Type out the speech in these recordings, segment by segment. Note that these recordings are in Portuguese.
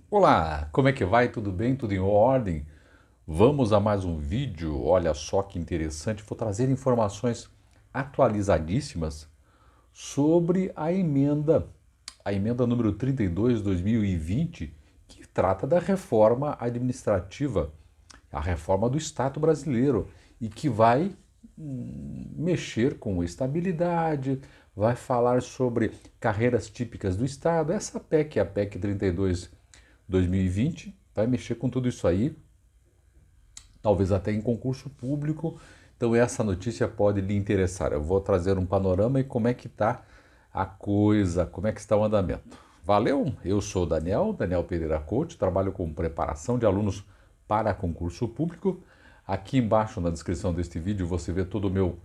Olá, como é que vai? Tudo bem? Tudo em ordem? Vamos a mais um vídeo. Olha só que interessante. Vou trazer informações atualizadíssimas sobre a emenda número 32 de 2020, que trata da reforma administrativa, a reforma do Estado brasileiro e que vai mexer com estabilidade, vai falar sobre carreiras típicas do Estado. Essa PEC, a PEC 32 2020, vai mexer com tudo isso aí, talvez até em concurso público. Então essa notícia pode lhe interessar. Eu vou trazer um panorama e como é que está a coisa, como é que está o andamento. Valeu? Eu sou o Daniel Pereira Coach, trabalho com preparação de alunos para concurso público. Aqui embaixo na descrição deste vídeo você vê todo o meu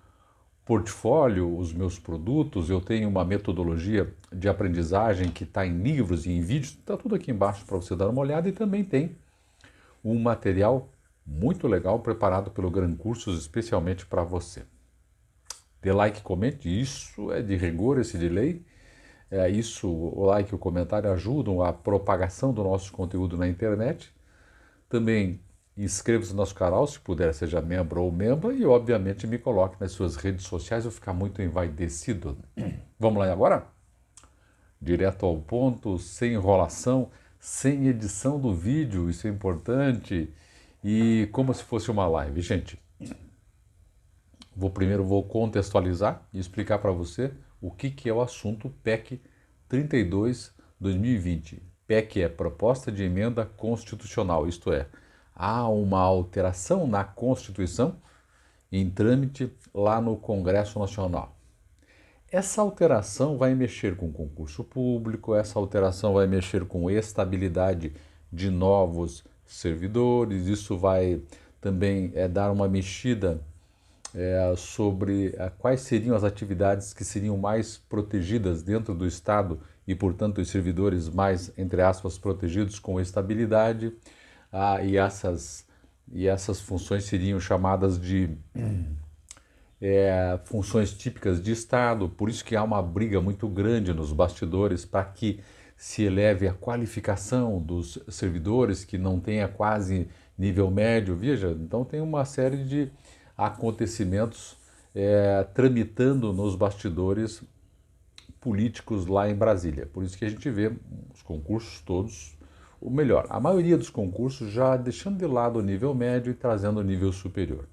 portfólio, os meus produtos. Eu tenho uma metodologia de aprendizagem que está em livros e em vídeos, está tudo aqui embaixo para você dar uma olhada, e também tem um material muito legal preparado pelo Gran Cursos especialmente para você. Dê like, comente, isso é de rigor, esse de lei. Isso, o like e o comentário ajudam a propagação do nosso conteúdo na internet. Também inscreva-se no nosso canal, se puder, seja membro ou membra, e obviamente me coloque nas suas redes sociais, eu ficar muito envaidecido. Vamos lá agora? Direto ao ponto, sem enrolação, sem edição do vídeo, isso é importante, e como se fosse uma live. Gente, primeiro vou contextualizar e explicar para você o que é o assunto PEC 32/2020. PEC é Proposta de Emenda Constitucional, isto é, há uma alteração na Constituição em trâmite lá no Congresso Nacional. Essa alteração vai mexer com concurso público, essa alteração vai mexer com estabilidade de novos servidores, isso vai também dar uma mexida sobre quais seriam as atividades que seriam mais protegidas dentro do Estado e, portanto, os servidores mais, entre aspas, protegidos com estabilidade, e essas funções seriam chamadas de funções típicas de Estado. Por isso que há uma briga muito grande nos bastidores para que se eleve a qualificação dos servidores que não tenha quase nível médio. Veja, então tem uma série de acontecimentos tramitando nos bastidores políticos lá em Brasília. Por isso que a gente vê os concursos todos, ou melhor, a maioria dos concursos já deixando de lado o nível médio e trazendo o nível superior.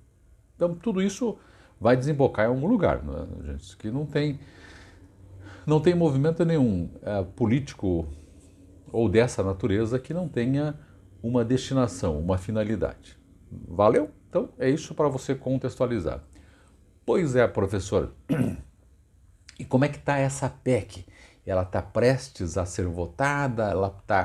Então tudo isso vai desembocar em algum lugar, né, gente? Que não tem movimento nenhum político ou dessa natureza que não tenha uma destinação, uma finalidade. Valeu? Então é isso para você contextualizar. Pois é, professor. E como é que está essa PEC? Ela está prestes a ser votada?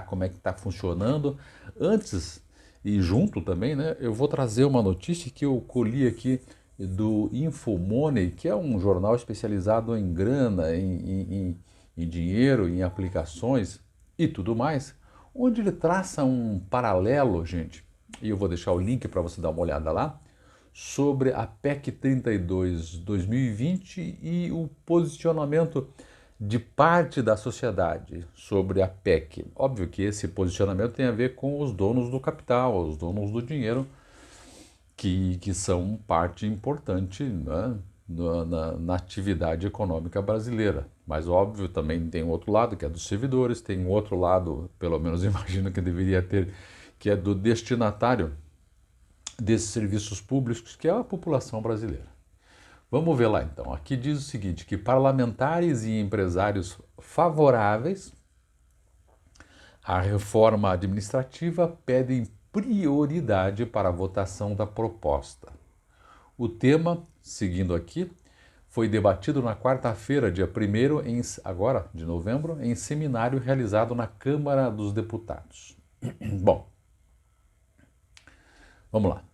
Como é que está funcionando? Antes e junto também, né? Eu vou trazer uma notícia que eu colhi aqui do Infomoney, que é um jornal especializado em grana, em dinheiro, em aplicações e tudo mais, onde ele traça um paralelo, gente, e eu vou deixar o link para você dar uma olhada lá, sobre a PEC 32/2020 e o posicionamento de parte da sociedade sobre a PEC. Óbvio que esse posicionamento tem a ver com os donos do capital, os donos do dinheiro, que são parte importante, né, na atividade econômica brasileira. Mas óbvio também tem um outro lado, que é dos servidores, tem um outro lado, pelo menos imagino que deveria ter, que é do destinatário desses serviços públicos, que é a população brasileira. Vamos ver lá então. Aqui diz o seguinte, que parlamentares e empresários favoráveis à reforma administrativa pedem prioridade para a votação da proposta. O tema, seguindo aqui, foi debatido na quarta-feira, dia 1º, agora de novembro, em seminário realizado na Câmara dos Deputados. Bom, vamos lá.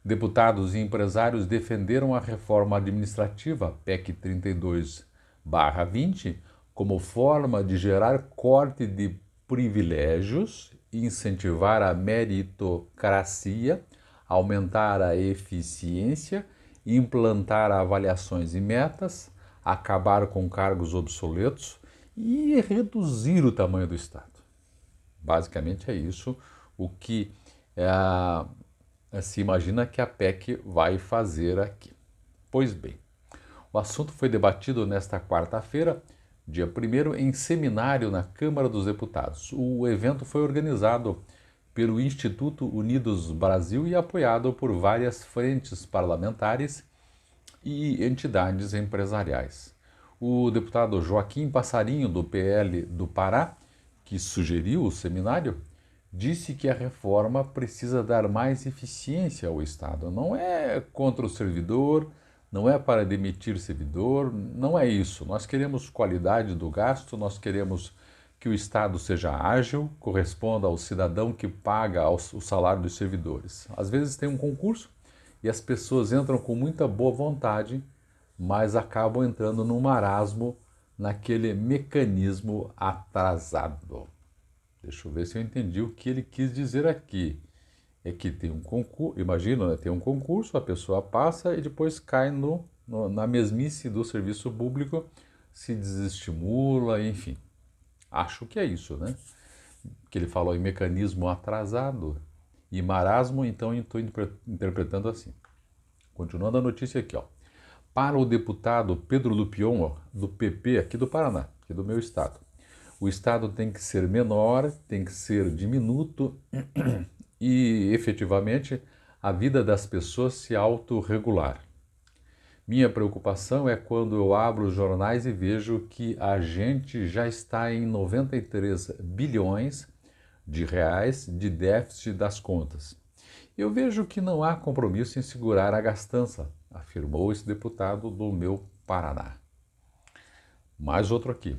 Deputados e empresários defenderam a reforma administrativa PEC 32/20 como forma de gerar corte de privilégios, incentivar a meritocracia, aumentar a eficiência, implantar avaliações e metas, acabar com cargos obsoletos e reduzir o tamanho do Estado. Basicamente é isso o que se imagina que a PEC vai fazer aqui. Pois bem, o assunto foi debatido nesta quarta-feira, dia 1º, em seminário na Câmara dos Deputados. O evento foi organizado pelo Instituto Unidos Brasil e apoiado por várias frentes parlamentares e entidades empresariais. O deputado Joaquim Passarinho, do PL do Pará, que sugeriu o seminário, disse que a reforma precisa dar mais eficiência ao Estado. Não é contra o servidor, não é para demitir servidor, não é isso. Nós queremos qualidade do gasto, nós queremos que o Estado seja ágil, corresponda ao cidadão que paga o salário dos servidores. Às vezes tem um concurso e as pessoas entram com muita boa vontade, mas acabam entrando num marasmo, naquele mecanismo atrasado. Deixa eu ver se eu entendi o que ele quis dizer aqui. É que tem um concurso, imagina, né? Tem um concurso, a pessoa passa e depois cai na mesmice do serviço público, se desestimula, enfim. Acho que é isso, né? Que ele falou em mecanismo atrasado e marasmo, então estou interpretando assim. Continuando a notícia aqui, ó. Para o deputado Pedro Lupion, do PP aqui do Paraná, aqui do meu estado, o Estado tem que ser menor, tem que ser diminuto e, efetivamente, a vida das pessoas se autorregular. Minha preocupação é quando eu abro os jornais e vejo que a gente já está em 93 bilhões de reais de déficit das contas. Eu vejo que não há compromisso em segurar a gastança, afirmou esse deputado do meu Paraná. Mais outro aqui.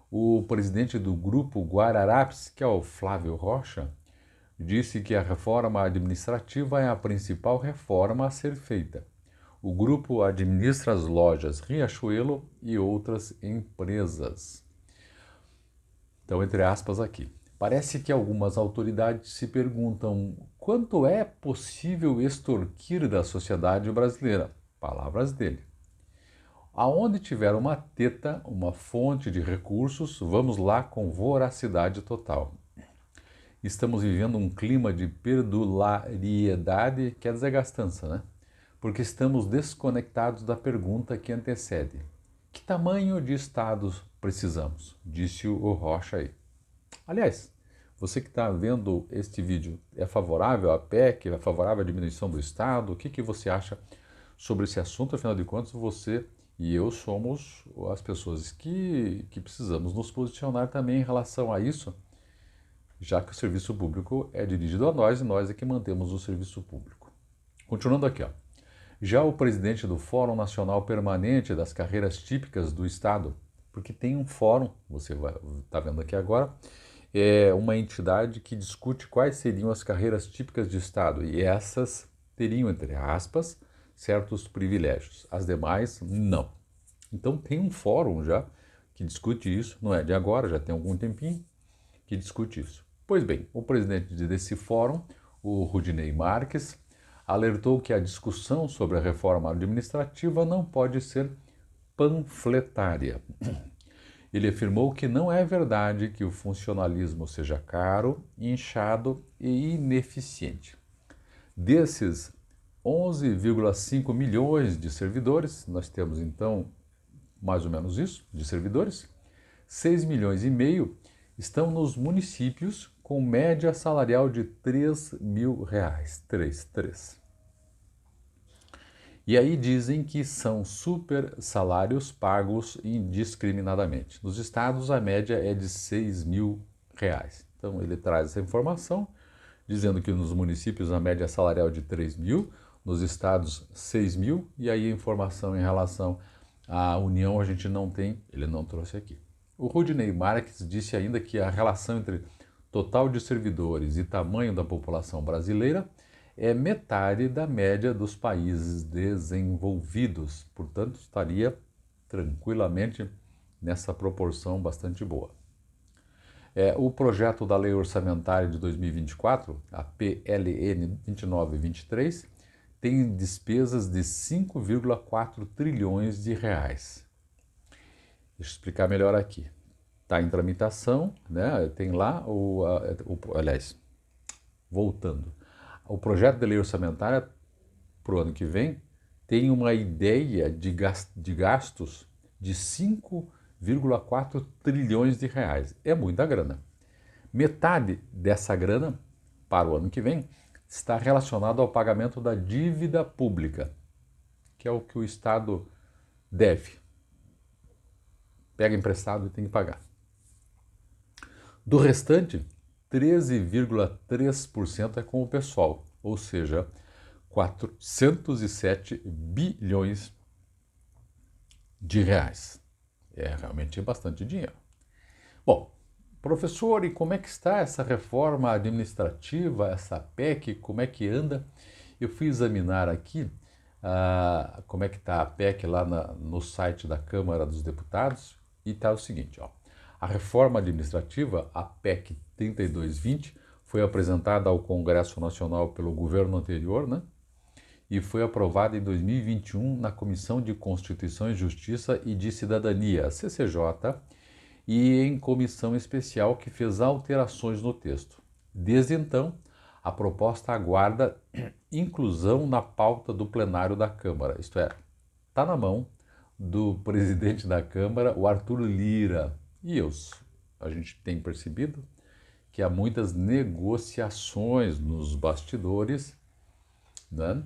O presidente do grupo Guararapes, que é o Flávio Rocha, disse que a reforma administrativa é a principal reforma a ser feita. O grupo administra as lojas Riachuelo e outras empresas. Então, entre aspas aqui. Parece que algumas autoridades se perguntam quanto é possível extorquir da sociedade brasileira. Palavras dele. Aonde tiver uma teta, uma fonte de recursos, vamos lá com voracidade total. Estamos vivendo um clima de perdulariedade, quer dizer gastança, né? Porque estamos desconectados da pergunta que antecede. Que tamanho de Estado precisamos? Disse o Rocha aí. Aliás, você que está vendo este vídeo, é favorável à PEC, é favorável à diminuição do Estado? O que você acha sobre esse assunto? Afinal de contas, você e eu somos as pessoas que precisamos nos posicionar também em relação a isso, já que o serviço público é dirigido a nós e nós é que mantemos o serviço público. Continuando aqui, ó. Já o presidente do Fórum Nacional Permanente das Carreiras Típicas do Estado, porque tem um fórum, você está vendo aqui agora, é uma entidade que discute quais seriam as carreiras típicas de Estado e essas teriam, entre aspas, certos privilégios, as demais não. Então tem um fórum já que discute isso, não é de agora, já tem algum tempinho que discute isso. Pois bem, o presidente desse fórum, o Rudinei Marques, alertou que a discussão sobre a reforma administrativa não pode ser panfletária. Ele afirmou que não é verdade que o funcionalismo seja caro, inchado e ineficiente. Desses 11,5 milhões de servidores, nós temos então mais ou menos isso, de servidores, 6 milhões e meio estão nos municípios com média salarial de R$ 3.000. 3. E aí dizem que são super salários pagos indiscriminadamente. Nos estados a média é de R$ 6.000. Então ele traz essa informação, dizendo que nos municípios a média salarial é de 3.000, nos estados 6.000, e aí a informação em relação à União a gente não tem, ele não trouxe aqui. O Rudinei Marques disse ainda que a relação entre total de servidores e tamanho da população brasileira é metade da média dos países desenvolvidos, portanto estaria tranquilamente nessa proporção bastante boa. O projeto da Lei Orçamentária de 2024, a PLN 2923, tem despesas de 5,4 trilhões de reais. Deixa eu explicar melhor aqui. está em tramitação, né? Tem lá aliás, voltando, o projeto de lei orçamentária para o ano que vem tem uma ideia de gastos de 5,4 trilhões de reais. É muita grana. Metade dessa grana, para o ano que vem, está relacionada ao pagamento da dívida pública, que é o que o Estado deve. Pega emprestado e tem que pagar. Do restante, 13,3% é com o pessoal, ou seja, 407 bilhões de reais. É realmente bastante dinheiro. Bom, professor, e como é que está essa reforma administrativa, essa PEC, como é que anda? Eu fui examinar aqui como é que está a PEC lá no site da Câmara dos Deputados e está o seguinte, ó. A reforma administrativa, a PEC 3220, foi apresentada ao Congresso Nacional pelo governo anterior, né? E foi aprovada em 2021 na Comissão de Constituição e Justiça e de Cidadania, CCJ, e em comissão especial que fez alterações no texto. Desde então, a proposta aguarda inclusão na pauta do plenário da Câmara, isto é, está na mão do presidente da Câmara, o Arthur Lira. E a gente tem percebido que há muitas negociações nos bastidores, né,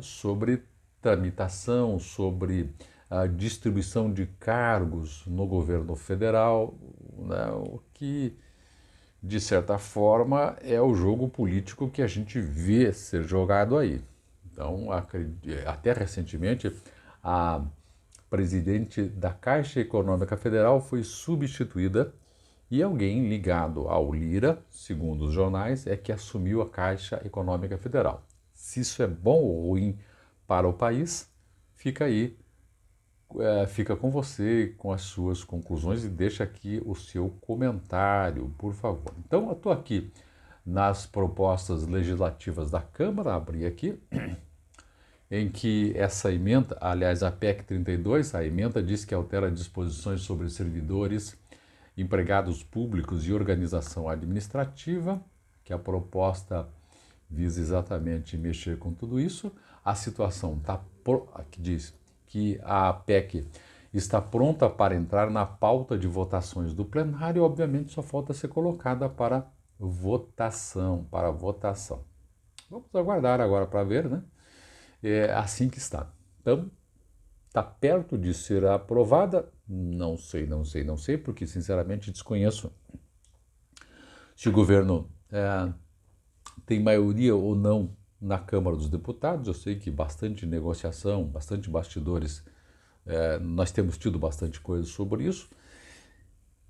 sobre tramitação, sobre a distribuição de cargos no governo federal, né, o que, de certa forma, é o jogo político que a gente vê ser jogado aí. Então, até recentemente, a presidente da Caixa Econômica Federal foi substituída e alguém ligado ao Lira, segundo os jornais, é que assumiu a Caixa Econômica Federal. Se isso é bom ou ruim para o país, fica aí, fica com você, com as suas conclusões e deixa aqui o seu comentário, por favor. Então, eu estou aqui nas propostas legislativas da Câmara, abri aqui, em que essa emenda, aliás, a PEC 32, a emenda diz que altera disposições sobre servidores, empregados públicos e organização administrativa, que a proposta visa exatamente mexer com tudo isso. A situação aqui diz que a PEC está pronta para entrar na pauta de votações do plenário, obviamente só falta ser colocada para votação, Vamos aguardar agora para ver, né? É assim que está. Então, está perto de ser aprovada? Não sei, porque sinceramente desconheço se o governo tem maioria ou não na Câmara dos Deputados. Eu sei que bastante negociação, bastante bastidores, nós temos tido bastante coisa sobre isso.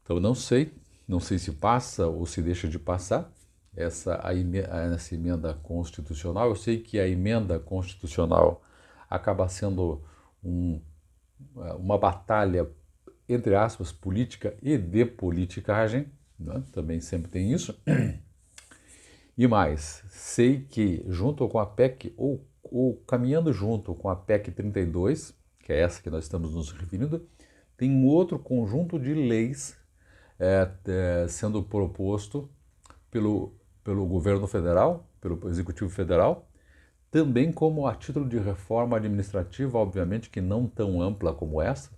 Então não sei se passa ou se deixa de passar essa emenda constitucional. Eu sei que a emenda constitucional acaba sendo uma batalha, entre aspas, política e de politicagem, né? Também sempre tem isso. E mais, sei que junto com a PEC, ou caminhando junto com a PEC 32, que é essa que nós estamos nos referindo, tem um outro conjunto de leis sendo proposto pelo governo federal, pelo Executivo Federal, também como a título de reforma administrativa, obviamente que não tão ampla como essa,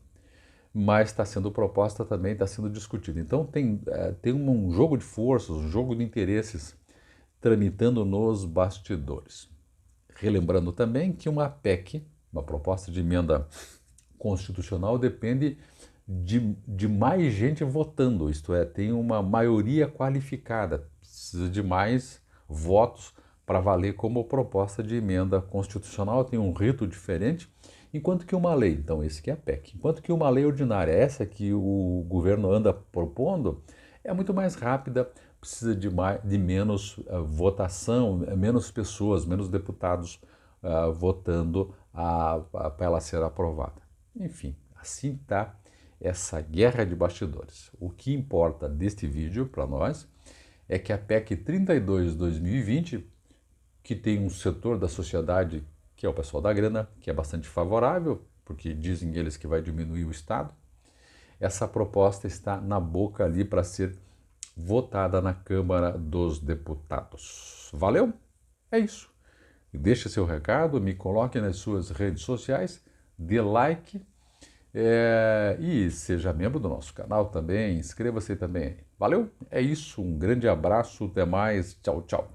mas está sendo proposta também, está sendo discutida. Então tem um jogo de forças, um jogo de interesses tramitando nos bastidores. Relembrando também que uma PEC, uma proposta de emenda constitucional, depende de mais gente votando, isto é, tem uma maioria qualificada, precisa de mais votos para valer como proposta de emenda constitucional, tem um rito diferente, enquanto que uma lei, então esse que é a PEC, enquanto que uma lei ordinária, essa que o governo anda propondo, é muito mais rápida, precisa de menos votação, menos pessoas, menos deputados votando para ela ser aprovada. Enfim, assim está essa guerra de bastidores. O que importa deste vídeo para nós é que a PEC 32/2020, que tem um setor da sociedade, que é o pessoal da grana, que é bastante favorável, porque dizem eles que vai diminuir o Estado, essa proposta está na boca ali para ser votada na Câmara dos Deputados. Valeu? É isso. Deixe seu recado, me coloque nas suas redes sociais, dê like e seja membro do nosso canal também, inscreva-se também. Valeu? É isso, um grande abraço, até mais, tchau, tchau.